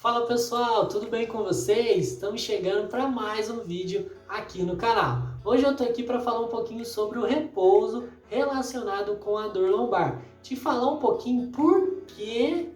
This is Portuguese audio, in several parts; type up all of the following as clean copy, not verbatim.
Fala pessoal, tudo bem com vocês? Estamos chegando para mais um vídeo aqui no canal. Hoje eu tô aqui para falar um pouquinho sobre o repouso relacionado com a dor lombar. Te falar um pouquinho por que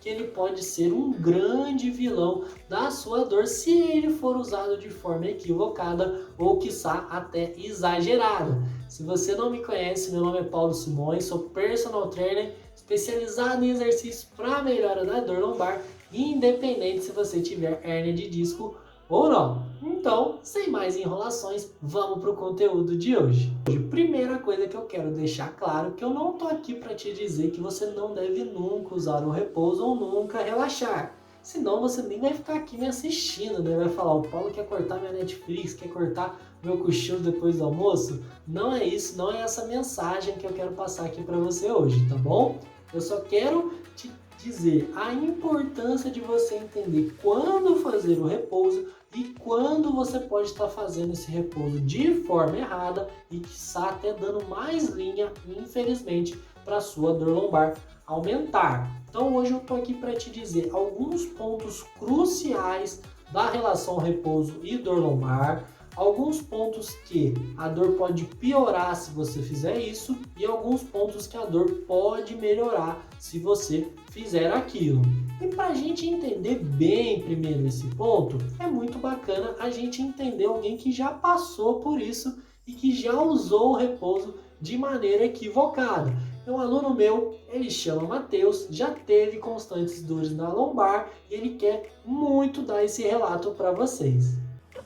ele pode ser um grande vilão da sua dor se ele for usado de forma equivocada ou quiçá até exagerada. Se você não me conhece, meu nome é Paulo Simões, sou personal trainer especializado em exercícios para melhora da dor lombar, independente se você tiver hérnia de disco ou não. Então, sem mais enrolações, vamos para o conteúdo de hoje. Primeira coisa que eu quero deixar claro que eu não tô aqui para te dizer que você não deve nunca usar o repouso ou nunca relaxar. Senão você nem vai ficar aqui me assistindo, né? Vai falar, o Paulo quer cortar minha Netflix, quer cortar meu cochilo depois do almoço. Não é isso, não é essa mensagem que eu quero passar aqui para você hoje, tá bom? Eu só quero te dizer a importância de você entender quando fazer o repouso e quando você pode estar fazendo esse repouso de forma errada e quiçá até dando mais linha, infelizmente, para a sua dor lombar aumentar. Então hoje eu estou aqui para te dizer alguns pontos cruciais da relação repouso e dor lombar, alguns pontos que a dor pode piorar se você fizer isso e alguns pontos que a dor pode melhorar se você fizer aquilo. E para a gente entender bem primeiro esse ponto, é muito bacana a gente entender alguém que já passou por isso e que já usou o repouso de maneira equivocada. Um aluno meu, ele chama Matheus, já teve constantes dores na lombar e ele quer muito dar esse relato para vocês.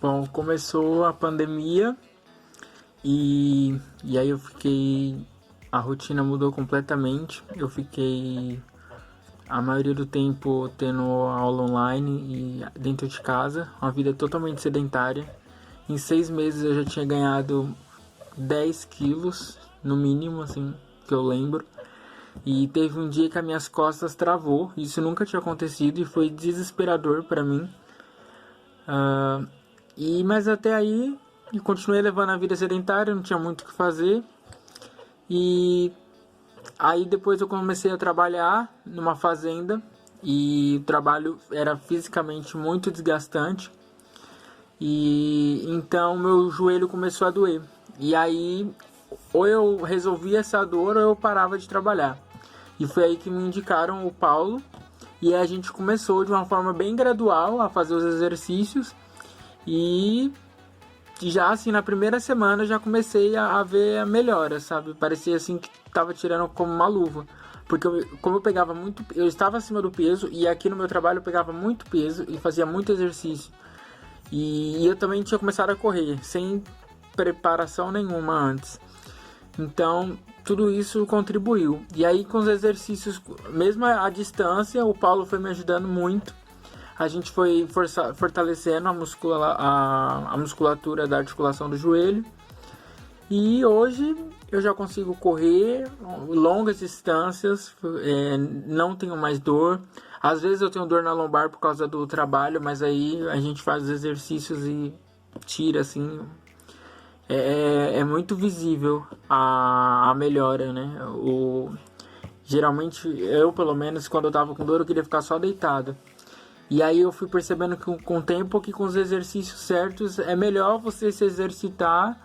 Bom, começou a pandemia e aí a rotina mudou completamente. Eu fiquei a maioria do tempo tendo aula online e dentro de casa, uma vida totalmente sedentária. Em 6 meses eu já tinha ganhado 10 quilos, no mínimo, assim, que eu lembro. E teve um dia que as minhas costas travou, isso nunca tinha acontecido e foi desesperador para mim. Mas até aí eu continuei levando a vida sedentária, não tinha muito o que fazer. E aí depois eu comecei a trabalhar numa fazenda e o trabalho era fisicamente muito desgastante. E então meu joelho começou a doer. E aí ou eu resolvia essa dor ou eu parava de trabalhar. E foi aí que me indicaram o Paulo. E a gente começou de uma forma bem gradual a fazer os exercícios. E já assim, na primeira semana já comecei a ver a melhora, sabe? Parecia assim que tava tirando como uma luva. Porque como eu pegava muito, eu estava acima do peso e aqui no meu trabalho eu pegava muito peso e fazia muito exercício. E eu também tinha começado a correr, sem preparação nenhuma antes. Então, tudo isso contribuiu. E aí com os exercícios, mesmo à distância, o Paulo foi me ajudando muito. A gente foi fortalecendo a musculatura da articulação do joelho. E hoje eu já consigo correr longas distâncias, não tenho mais dor. Às vezes eu tenho dor na lombar por causa do trabalho, mas aí a gente faz os exercícios e tira, assim. É muito visível a melhora, né? Geralmente, eu pelo menos, quando eu tava com dor, eu queria ficar só deitado. E aí eu fui percebendo que com o tempo, que com os exercícios certos, é melhor você se exercitar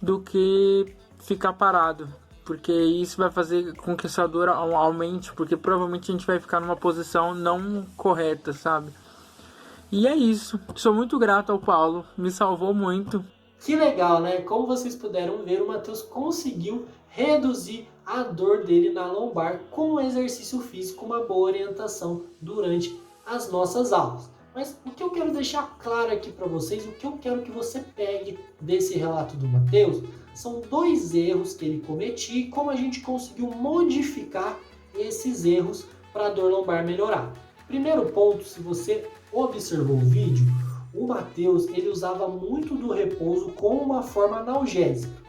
do que ficar parado. Porque isso vai fazer com que essa dor aumente, porque provavelmente a gente vai ficar numa posição não correta, sabe? E é isso. Sou muito grato ao Paulo, me salvou muito. Que legal, né? Como vocês puderam ver, o Matheus conseguiu reduzir a dor dele na lombar com o exercício físico, uma boa orientação durante as nossas aulas. Mas o que eu quero deixar claro aqui para vocês, o que eu quero que você pegue desse relato do Matheus, são 2 erros que ele cometia e como a gente conseguiu modificar esses erros para a dor lombar melhorar. Primeiro ponto, se você observou o vídeo, o Matheus ele usava muito do repouso como uma forma analgésica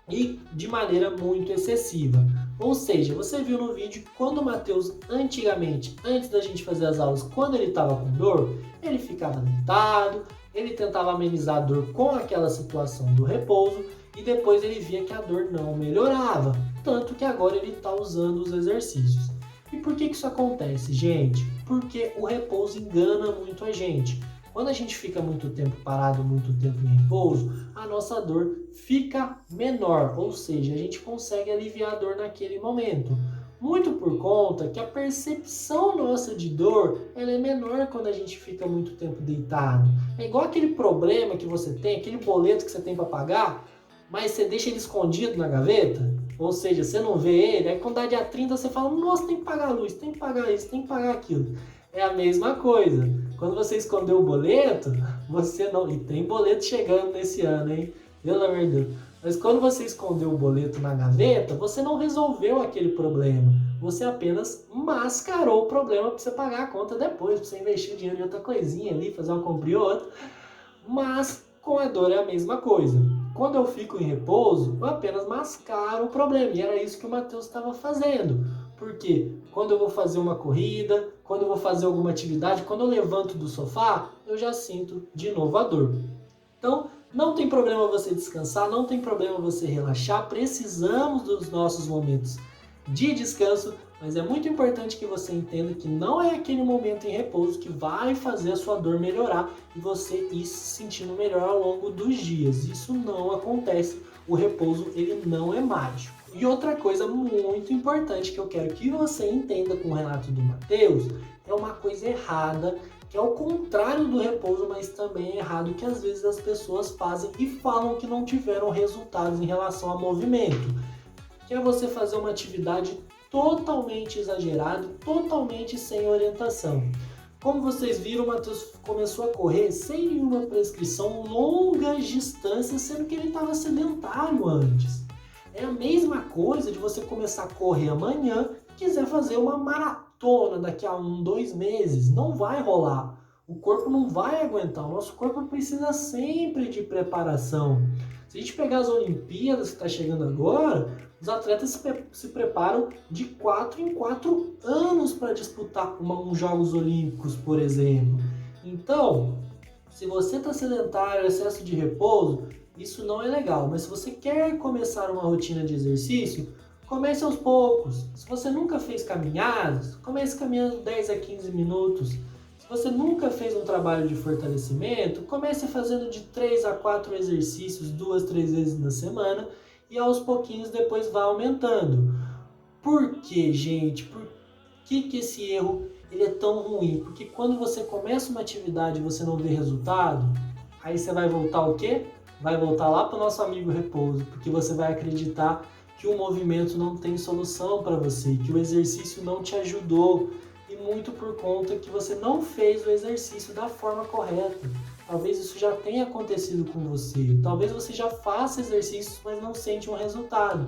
e de maneira muito excessiva. Ou seja, você viu no vídeo que quando o Matheus antigamente, antes da gente fazer as aulas, quando ele estava com dor, ele ficava deitado, ele tentava amenizar a dor com aquela situação do repouso e depois ele via que a dor não melhorava, tanto que agora ele está usando os exercícios. E por que isso acontece, gente? porque o repouso engana muito a gente. Quando a gente fica muito tempo parado, muito tempo em repouso, a nossa dor fica menor, ou seja, a gente consegue aliviar a dor naquele momento. Muito por conta que a percepção nossa de dor ela é menor quando a gente fica muito tempo deitado. É igual aquele problema que você tem, aquele boleto que você tem para pagar, mas você deixa ele escondido na gaveta, ou seja, você não vê ele, aí quando dá dia 30 você fala, nossa, tem que pagar a luz, tem que pagar isso, tem que pagar aquilo. É a mesma coisa. Quando você escondeu o boleto, você não... E tem boleto chegando nesse ano, hein? Pelo amor de Deus. Mas quando você escondeu o boleto na gaveta, você não resolveu aquele problema. Você apenas mascarou o problema para você pagar a conta depois, para você investir o dinheiro em outra coisinha ali, fazer uma compra ou outra. Mas com a dor é a mesma coisa. Quando eu fico em repouso, eu apenas mascaro o problema. E era isso que o Matheus estava fazendo. Porque quando eu vou fazer uma corrida, quando eu vou fazer alguma atividade, quando eu levanto do sofá, eu já sinto de novo a dor. Então, não tem problema você descansar, não tem problema você relaxar. Precisamos dos nossos momentos de descanso, mas é muito importante que você entenda que não é aquele momento em repouso que vai fazer a sua dor melhorar e você ir se sentindo melhor ao longo dos dias. Isso não acontece. O repouso ele não é mágico. E outra coisa muito importante que eu quero que você entenda com o relato do Matheus é uma coisa errada, que é o contrário do repouso, mas também é errado que às vezes as pessoas fazem e falam que não tiveram resultados em relação ao movimento, que é você fazer uma atividade totalmente exagerada, totalmente sem orientação. Como vocês viram, o Matheus começou a correr sem nenhuma prescrição, longas distâncias, sendo que ele estava sedentário antes. É a mesma coisa de você começar a correr amanhã e quiser fazer uma maratona daqui a 2 meses. Não vai rolar. O corpo não vai aguentar. O nosso corpo precisa sempre de preparação. Se a gente pegar as Olimpíadas que está chegando agora, os atletas se preparam de 4 em 4 anos para disputar uns Jogos Olímpicos, por exemplo. Então, se você está sedentário, excesso de repouso, isso não é legal. Mas se você quer começar uma rotina de exercício, comece aos poucos. Se você nunca fez caminhadas, comece caminhando 10 a 15 minutos. Se você nunca fez um trabalho de fortalecimento, comece fazendo de 3 a 4 exercícios 2, 3 vezes na semana e aos pouquinhos depois vá aumentando. Por que, gente? Por que esse erro ele é tão ruim? Porque quando você começa uma atividade e você não vê resultado, aí você vai voltar o quê? Vai voltar lá para o nosso amigo repouso, porque você vai acreditar que o movimento não tem solução para você, que o exercício não te ajudou, e muito por conta que você não fez o exercício da forma correta. Talvez isso já tenha acontecido com você, talvez você já faça exercícios, mas não sente um resultado,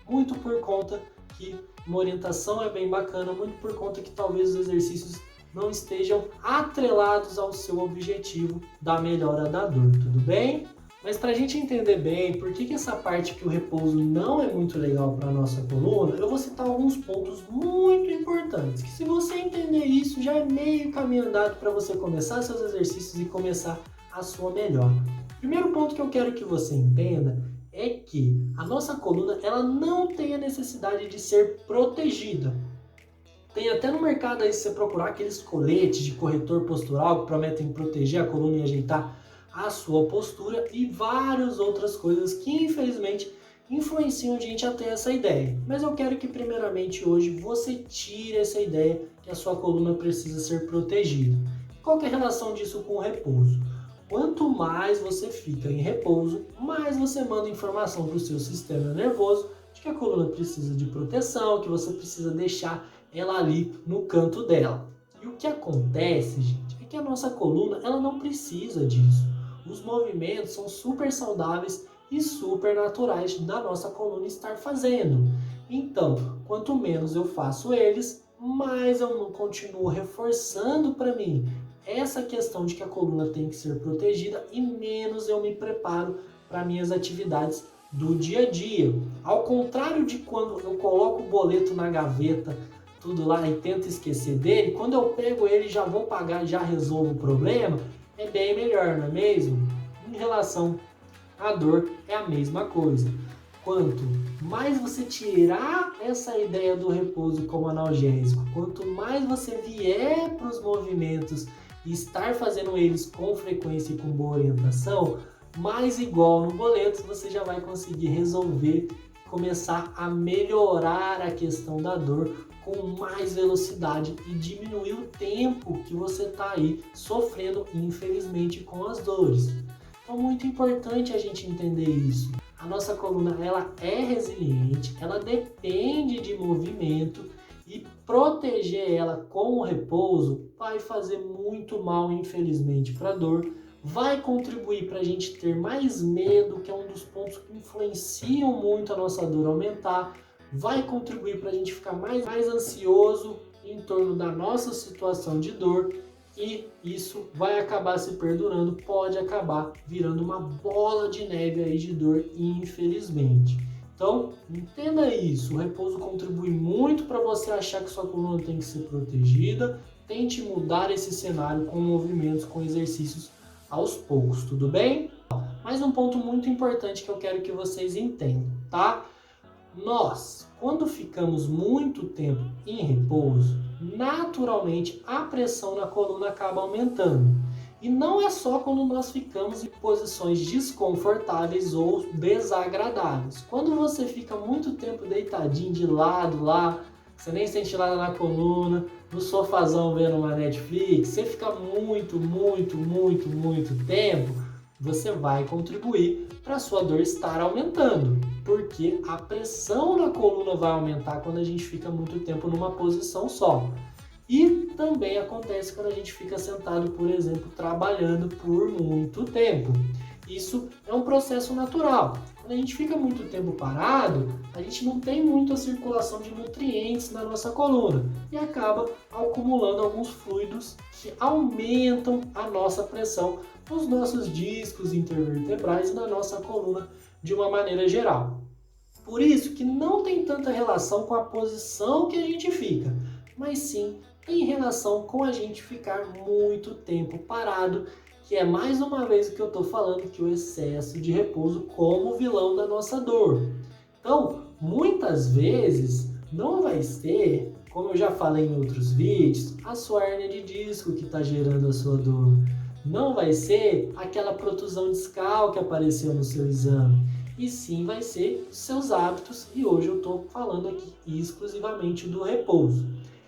muito por conta que uma orientação é bem bacana, muito por conta que talvez os exercícios não estejam atrelados ao seu objetivo da melhora da dor, tudo bem? Mas para a gente entender bem por que essa parte que o repouso não é muito legal para a nossa coluna, eu vou citar alguns pontos muito importantes, que se você entender isso, já é meio caminho andado para você começar seus exercícios e começar a sua melhora. Primeiro ponto que eu quero que você entenda é que a nossa coluna ela não tem a necessidade de ser protegida. Tem até no mercado aí, se você procurar aqueles coletes de corretor postural que prometem proteger a coluna e ajeitar a sua postura e várias outras coisas que infelizmente influenciam a gente a ter essa ideia. Mas eu quero que primeiramente hoje você tire essa ideia que a sua coluna precisa ser protegida. Qual que é a relação disso com o repouso? Quanto mais você fica em repouso, mais você manda informação para o seu sistema nervoso de que a coluna precisa de proteção, que você precisa deixar ela ali no canto dela. E o que acontece, gente, é que a nossa coluna ela não precisa disso. Os movimentos são super saudáveis e super naturais da nossa coluna estar fazendo. Então, quanto menos eu faço eles, mais eu não continuo reforçando para mim essa questão de que a coluna tem que ser protegida e menos eu me preparo para minhas atividades do dia a dia. Ao contrário de quando eu coloco o boleto na gaveta, tudo lá e tento esquecer dele, quando eu pego ele já vou pagar e já resolvo o problema, é bem melhor, não é mesmo? Em relação à dor, é a mesma coisa. quanto mais você tirar essa ideia do repouso como analgésico, quanto mais você vier para os movimentos e estar fazendo eles com frequência e com boa orientação, mais igual no boleto você já vai conseguir resolver, começar a melhorar a questão da dor com mais velocidade e diminuir o tempo que você está aí sofrendo, infelizmente, com as dores. Então, muito importante a gente entender isso. A nossa coluna ela é resiliente, ela depende de movimento e proteger ela com o repouso vai fazer muito mal, infelizmente, para a dor. Vai contribuir para a gente ter mais medo, que é um dos pontos que influenciam muito a nossa dor aumentar. Vai contribuir para a gente ficar mais ansioso em torno da nossa situação de dor e isso vai acabar se perdurando, pode acabar virando uma bola de neve aí de dor, infelizmente. Então, entenda isso, o repouso contribui muito para você achar que sua coluna tem que ser protegida. Tente mudar esse cenário com movimentos, com exercícios aos poucos, tudo bem? Mais um ponto muito importante que eu quero que vocês entendam, tá? Nós, quando ficamos muito tempo em repouso, naturalmente a pressão na coluna acaba aumentando. E não é só quando nós ficamos em posições desconfortáveis ou desagradáveis. Quando você fica muito tempo deitadinho de lado lá, você nem sente nada na coluna, no sofazão vendo uma Netflix, você fica muito tempo, você vai contribuir para a sua dor estar aumentando, porque a pressão na coluna vai aumentar quando a gente fica muito tempo numa posição só. E também acontece quando a gente fica sentado, por exemplo, trabalhando por muito tempo. Isso é um processo natural. Quando a gente fica muito tempo parado, a gente não tem muita circulação de nutrientes na nossa coluna e acaba acumulando alguns fluidos que aumentam a nossa pressão nos nossos discos intervertebrais e na nossa coluna de uma maneira geral. Por isso que não tem tanta relação com a posição que a gente fica, mas sim tem relação com a gente ficar muito tempo parado, que é mais uma vez o que eu estou falando, que o excesso de repouso como vilão da nossa dor. Então, muitas vezes não vai ser, como eu já falei em outros vídeos, a sua hérnia de disco que está gerando a sua dor. Não vai ser aquela protusão discal que apareceu no seu exame. E sim vai ser os seus hábitos, e hoje eu estou falando aqui exclusivamente do repouso.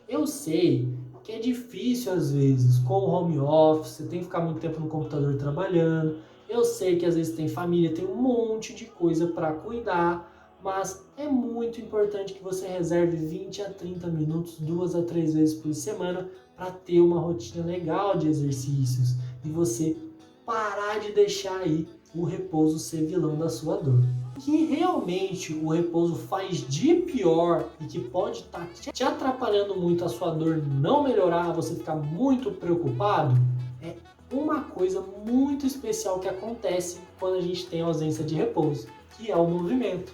Eu sei que é difícil às vezes com o home office, você tem que ficar muito tempo no computador trabalhando. Eu sei que às vezes tem família, tem um monte de coisa para cuidar, mas é muito importante que você reserve 20 a 30 minutos, 2 a 3 vezes por semana, para ter uma rotina legal de exercícios e você parar de deixar aí o repouso ser vilão da sua dor. O que realmente o repouso faz de pior e que pode estar te atrapalhando muito a sua dor não melhorar, você ficar muito preocupado, é uma coisa muito especial que acontece quando a gente tem ausência de repouso, que é o movimento.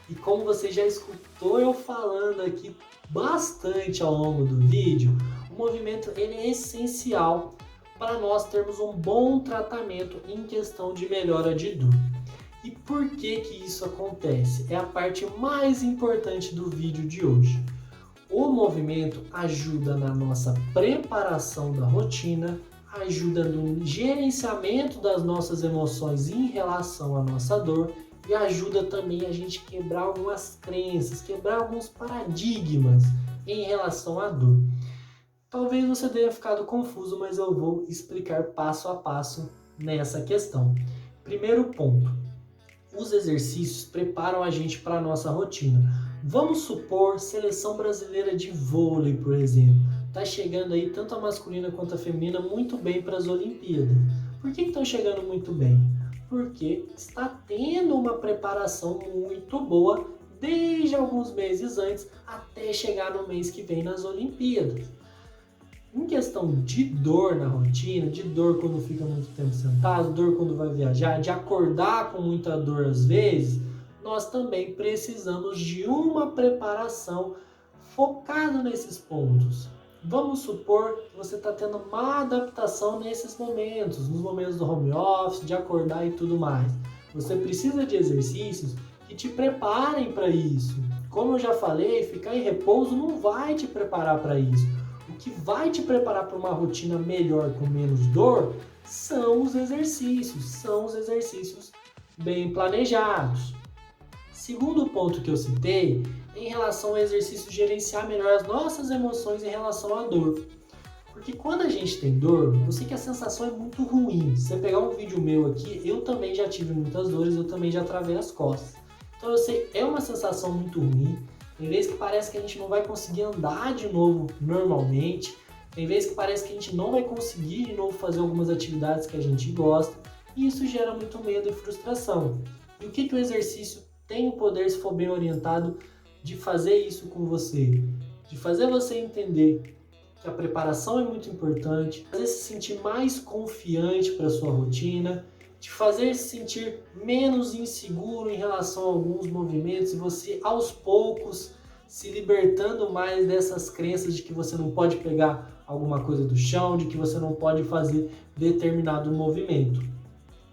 E como você já escutou eu falando aqui bastante ao longo do vídeo, o movimento ele é essencial para nós termos um bom tratamento em questão de melhora de dor. E por que isso acontece? É a parte mais importante do vídeo de hoje. O movimento ajuda na nossa preparação da rotina, ajuda no gerenciamento das nossas emoções em relação à nossa dor e ajuda também a gente quebrar algumas crenças, quebrar alguns paradigmas em relação à dor. Talvez você tenha ficado confuso, mas eu vou explicar passo a passo nessa questão. Primeiro ponto, os exercícios preparam a gente para a nossa rotina. Vamos supor, seleção brasileira de vôlei, por exemplo. Está chegando aí tanto a masculina quanto a feminina muito bem para as Olimpíadas. Por que estão chegando muito bem? Porque está tendo uma preparação muito boa desde alguns meses antes até chegar no mês que vem nas Olimpíadas. Em questão de dor na rotina, de dor quando fica muito tempo sentado, dor quando vai viajar, de acordar com muita dor às vezes, nós também precisamos de uma preparação focada nesses pontos. Vamos supor que você está tendo uma adaptação nesses momentos, nos momentos do home office, de acordar e tudo mais. Você precisa de exercícios que te preparem para isso. Como eu já falei, ficar em repouso não vai te preparar para isso. O que vai te preparar para uma rotina melhor com menos dor são os exercícios bem planejados. Segundo ponto que eu citei, em relação ao exercício gerenciar melhor as nossas emoções em relação à dor. Porque quando a gente tem dor, eu sei que a sensação é muito ruim. Se você pegar um vídeo meu aqui, eu também já tive muitas dores, eu também já travei as costas. Então eu sei, é uma sensação muito ruim. Tem vezes que parece que a gente não vai conseguir andar de novo normalmente. Tem vezes que parece que a gente não vai conseguir de novo fazer algumas atividades que a gente gosta. E isso gera muito medo e frustração. E o que o exercício tem o poder, se for bem orientado, de fazer isso com você? De fazer você entender que a preparação é muito importante, fazer se sentir mais confiante para a sua rotina, te fazer se sentir menos inseguro em relação a alguns movimentos e você aos poucos se libertando mais dessas crenças de que você não pode pegar alguma coisa do chão, de que você não pode fazer determinado movimento.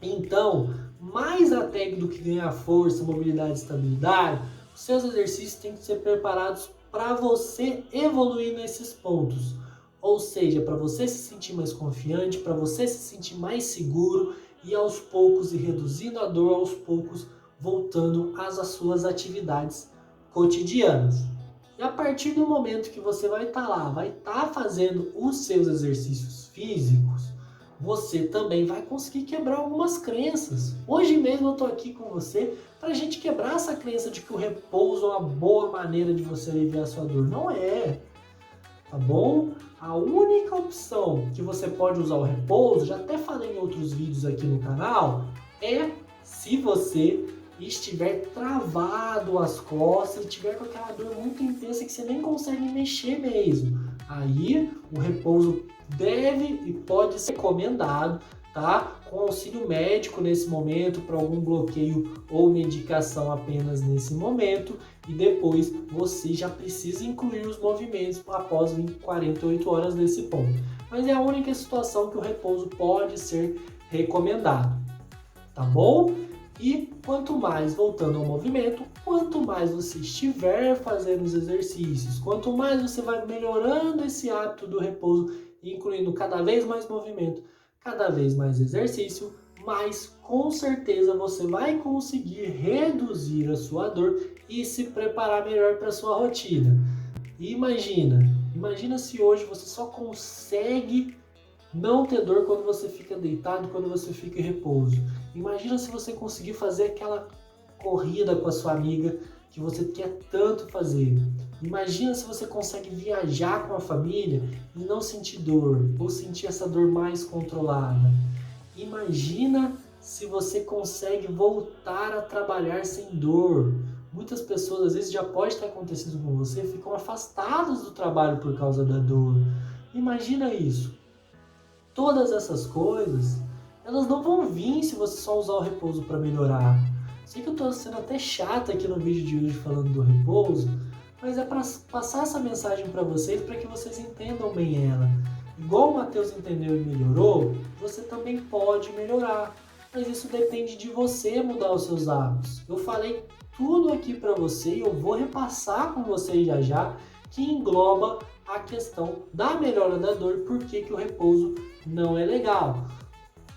Então, mais até do que ganhar força, mobilidade e estabilidade, os seus exercícios têm que ser preparados para você evoluir nesses pontos. Ou seja, para você se sentir mais confiante, para você se sentir mais seguro e aos poucos ir reduzindo a dor, aos poucos voltando às suas atividades cotidianas. E a partir do momento que você vai estar lá, vai estar fazendo os seus exercícios físicos, você também vai conseguir quebrar algumas crenças. Hoje mesmo eu estou aqui com você para a gente quebrar essa crença de que o repouso é uma boa maneira de você aliviar a sua dor. Não é, tá bom? A única opção que você pode usar o repouso, já até falei em outros vídeos aqui no canal, é se você estiver travado as costas, estiver com aquela dor muito intensa que você nem consegue mexer mesmo. Aí o repouso deve e pode ser recomendado, tá? Com auxílio médico nesse momento, para algum bloqueio ou medicação apenas nesse momento, e depois você já precisa incluir os movimentos após 48 horas desse ponto. Mas é a única situação que o repouso pode ser recomendado, tá bom? E quanto mais, voltando ao movimento, quanto mais você estiver fazendo os exercícios, quanto mais você vai melhorando esse hábito do repouso, incluindo cada vez mais movimento, cada vez mais exercício, mais com certeza você vai conseguir reduzir a sua dor e se preparar melhor para a sua rotina. E imagina se hoje você só consegue não ter dor quando você fica deitado, quando você fica em repouso. Imagina se você conseguir fazer aquela corrida com a sua amiga que você quer tanto fazer. Imagina se você consegue viajar com a família e não sentir dor, ou sentir essa dor mais controlada. Imagina se você consegue voltar a trabalhar sem dor. Muitas pessoas, às vezes já pode ter acontecido com você, ficam afastadas do trabalho por causa da dor. Imagina isso. Todas essas coisas, elas não vão vir se você só usar o repouso para melhorar. Sei que eu estou sendo até chata aqui no vídeo de hoje falando do repouso, mas é para passar essa mensagem para vocês, para que vocês entendam bem ela. Igual o Matheus entendeu e melhorou, você também pode melhorar. Mas isso depende de você mudar os seus hábitos. Eu falei tudo aqui para você e eu vou repassar com vocês já, que engloba a questão da melhora da dor, por que o repouso não é legal.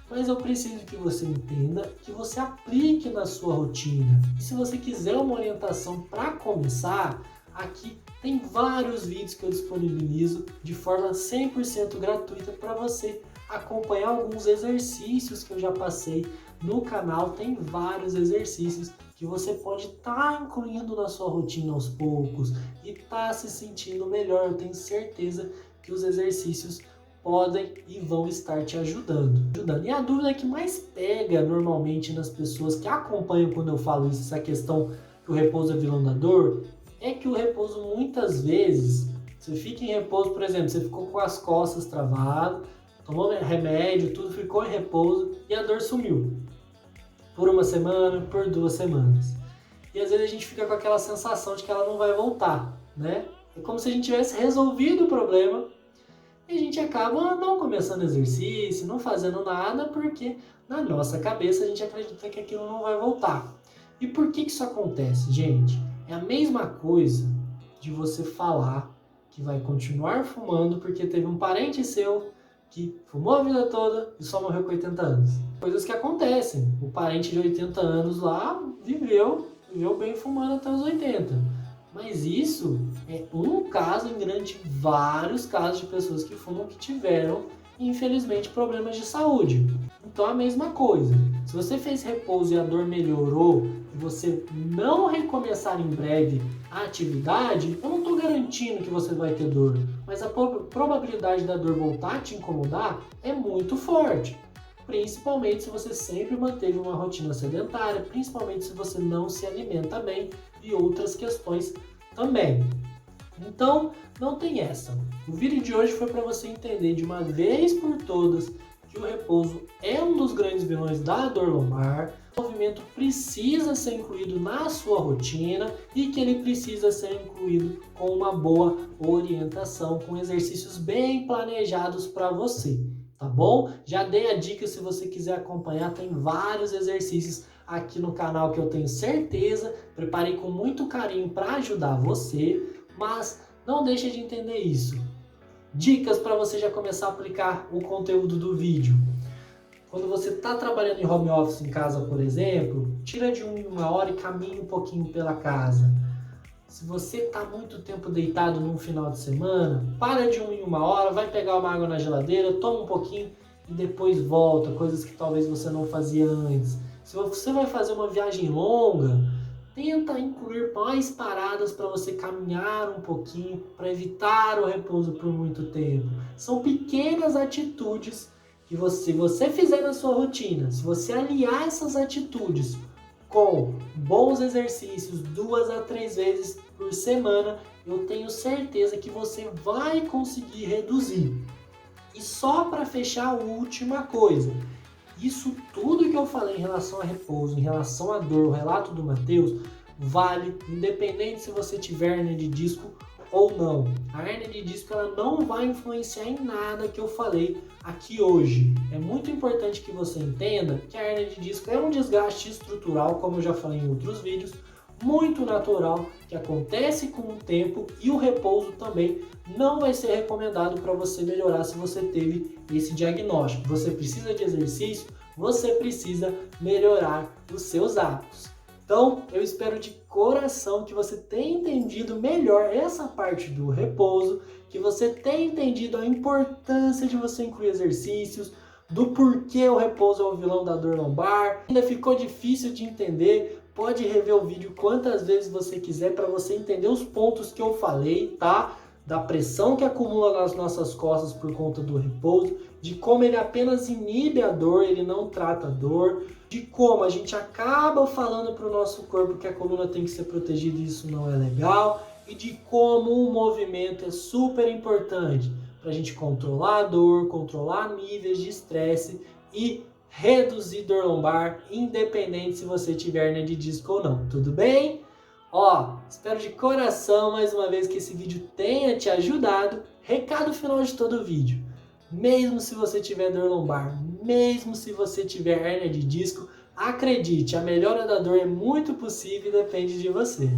Mas eu preciso que você entenda, que você aplique na sua rotina. E se você quiser uma orientação para começar, aqui tem vários vídeos que eu disponibilizo de forma 100% gratuita para você acompanhar alguns exercícios que eu já passei no canal. Tem vários exercícios que você pode estar incluindo na sua rotina aos poucos e estar se sentindo melhor. Eu tenho certeza que os exercícios podem e vão estar te ajudando. E a dúvida que mais pega normalmente nas pessoas que acompanham quando eu falo isso, essa questão que o repouso é vilão da dor, é que o repouso muitas vezes, você fica em repouso, por exemplo, você ficou com as costas travadas, tomou remédio, tudo, ficou em repouso e a dor sumiu. Por uma semana, por 2 semanas. E às vezes a gente fica com aquela sensação de que ela não vai voltar, né? É como se a gente tivesse resolvido o problema e a gente acaba não começando exercício, não fazendo nada, porque na nossa cabeça a gente acredita que aquilo não vai voltar. E por que isso acontece, gente? É a mesma coisa de você falar que vai continuar fumando porque teve um parente seu que fumou a vida toda e só morreu com 80 anos. Coisas que acontecem. O parente de 80 anos lá viveu bem fumando até os 80. Mas isso é um caso em grande vários casos de pessoas que fumam que tiveram, infelizmente, problemas de saúde. Então a mesma coisa. Se você fez repouso e a dor melhorou e você não recomeçar em breve a atividade, eu não estou garantindo que você vai ter dor, mas a probabilidade da dor voltar a te incomodar é muito forte. Principalmente se você sempre manteve uma rotina sedentária, principalmente se você não se alimenta bem e outras questões também. Então, não tem essa. O vídeo de hoje foi para você entender de uma vez por todas que o repouso é um dos grandes vilões da dor lombar. O movimento precisa ser incluído na sua rotina e que ele precisa ser incluído com uma boa orientação, com exercícios bem planejados para você. Tá bom? Já dei a dica, se você quiser acompanhar, tem vários exercícios aqui no canal que eu tenho certeza, preparei com muito carinho para ajudar você, mas não deixe de entender isso. Dicas para você já começar a aplicar o conteúdo do vídeo. Quando você está trabalhando em home office em casa, por exemplo, tira de 1 em 1 hora e caminhe um pouquinho pela casa. Se você está muito tempo deitado num final de semana, para de 1 em 1 hora, vai pegar uma água na geladeira, toma um pouquinho e depois volta, coisas que talvez você não fazia antes. Se você vai fazer uma viagem longa, tenta incluir mais paradas para você caminhar um pouquinho, para evitar o repouso por muito tempo. São pequenas atitudes que se você fizer na sua rotina, se você aliar essas atitudes com bons exercícios 2 a 3 vezes por semana, eu tenho certeza que você vai conseguir reduzir. E só para fechar a última coisa, isso tudo que eu falei em relação a repouso, em relação à dor, o relato do Matheus, vale independente se você tiver hernia de disco ou não. A hernia de disco ela não vai influenciar em nada que eu falei aqui hoje. É muito importante que você entenda que a hernia de disco é um desgaste estrutural, como eu já falei em outros vídeos, muito natural, que acontece com o tempo, e o repouso também não vai ser recomendado para você melhorar se você teve esse diagnóstico. Você precisa de exercício, você precisa melhorar os seus hábitos. Então, eu espero de coração que você tenha entendido melhor essa parte do repouso, que você tenha entendido a importância de você incluir exercícios, do porquê o repouso é o vilão da dor lombar. Ainda ficou difícil de entender? Pode rever o vídeo quantas vezes você quiser para você entender os pontos que eu falei, tá? Da pressão que acumula nas nossas costas por conta do repouso, de como ele apenas inibe a dor, ele não trata a dor, de como a gente acaba falando para o nosso corpo que a coluna tem que ser protegida e isso não é legal, e de como o movimento é super importante para a gente controlar a dor, controlar níveis de estresse e reduzir dor lombar, independente se você tiver hernia de disco ou não, tudo bem? Ó, espero de coração mais uma vez que esse vídeo tenha te ajudado. Recado final de todo o vídeo: mesmo se você tiver dor lombar, mesmo se você tiver hernia de disco, acredite, a melhora da dor é muito possível e depende de você.